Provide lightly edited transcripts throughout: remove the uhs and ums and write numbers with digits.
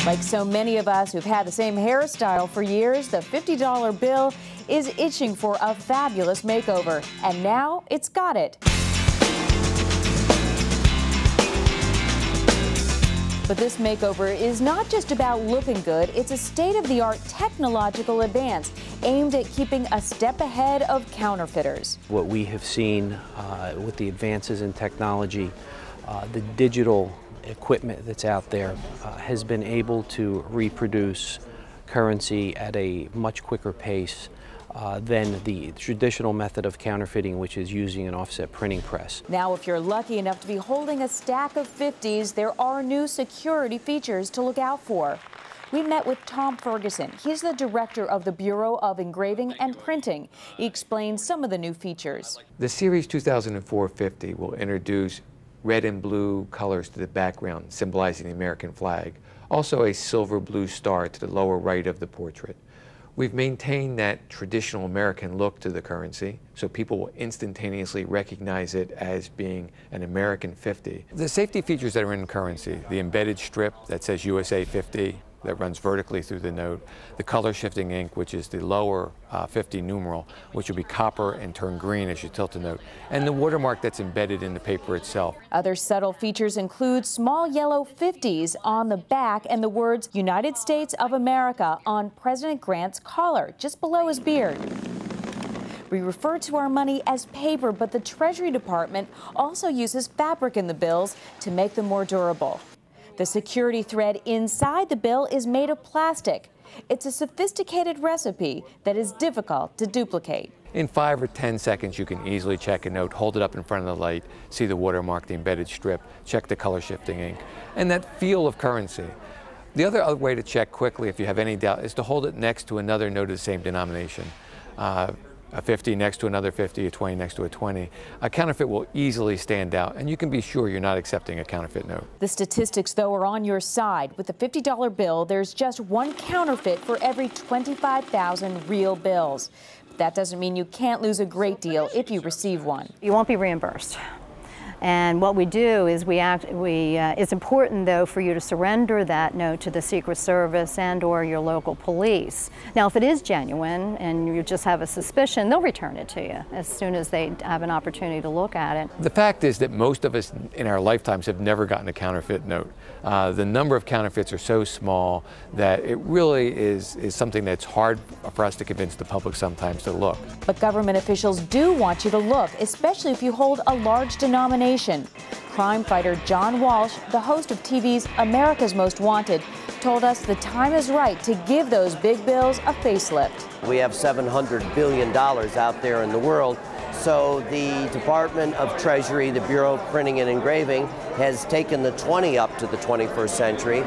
Like so many of us who've had the same hairstyle for years, the $50 bill is itching for a fabulous makeover, and now it's got it. But this makeover is not just about looking good, it's a state-of-the-art technological advance aimed at keeping a step ahead of counterfeiters. What we have seen with the advances in technology, the digital equipment that's out there has been able to reproduce currency at a much quicker pace than the traditional method of counterfeiting, which is using an offset printing press. Now, if you're lucky enough to be holding a stack of 50s, there are new security features to look out for. We met with Tom Ferguson. He's the director of the Bureau of Engraving and Printing. He explains some of the new features. The Series 2004 50 will introduce red and blue colors to the background, symbolizing the American flag. Also a silver blue star to the lower right of the portrait. We've maintained that traditional American look to the currency, so people will instantaneously recognize it as being an American 50. The safety features that are in currency, the embedded strip that says USA 50, that runs vertically through the note, the color shifting ink, which is the lower 50 numeral, which will be copper and turn green as you tilt the note, and the watermark that's embedded in the paper itself. Other subtle features include small yellow 50s on the back and the words United States of America on President Grant's collar, just below his beard. We refer to our money as paper, but the Treasury Department also uses fabric in the bills to make them more durable. The security thread inside the bill is made of plastic. It's a sophisticated recipe that is difficult to duplicate. In 5 or 10 seconds, you can easily check a note, hold it up in front of the light, see the watermark, the embedded strip, check the color shifting ink, and that feel of currency. The other way to check quickly, if you have any doubt, is to hold it next to another note of the same denomination. A 50 next to another 50, a 20 next to a 20. A counterfeit will easily stand out, and you can be sure you're not accepting a counterfeit note. The statistics, though, are on your side. With the $50 bill, there's just one counterfeit for every 25,000 real bills. But that doesn't mean you can't lose a great deal if you receive one. You won't be reimbursed. And what we do is it's important, though, for you to surrender that note to the Secret Service and or your local police. Now, if it is genuine and you just have a suspicion, they'll return it to you as soon as they have an opportunity to look at it. The fact is that most of us in our lifetimes have never gotten a counterfeit note. The number of counterfeits are so small that it really is something that's hard for us to convince the public sometimes to look. But government officials do want you to look, especially if you hold a large denomination. Crime fighter John Walsh, the host of TV's America's Most Wanted, told us the time is right to give those big bills a facelift. We have $700 billion out there in the world, so the Department of Treasury, the Bureau of Printing and Engraving, has taken the 20 up to the 21st century.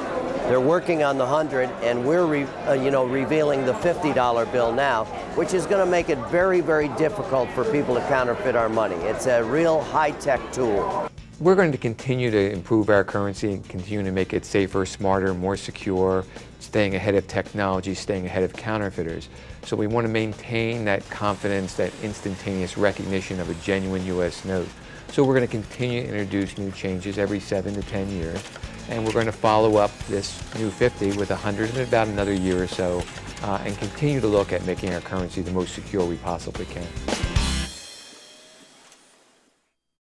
They're working on the 100, and we're revealing the $50 bill now, which is going to make it very, very difficult for people to counterfeit our money. It's a real high-tech tool. We're going to continue to improve our currency and continue to make it safer, smarter, more secure, staying ahead of technology, staying ahead of counterfeiters. So we want to maintain that confidence, that instantaneous recognition of a genuine U.S. note. So we're going to continue to introduce new changes every 7 to 10 years. And we're going to follow up this new 50 with 100 in about another year or so and continue to look at making our currency the most secure we possibly can.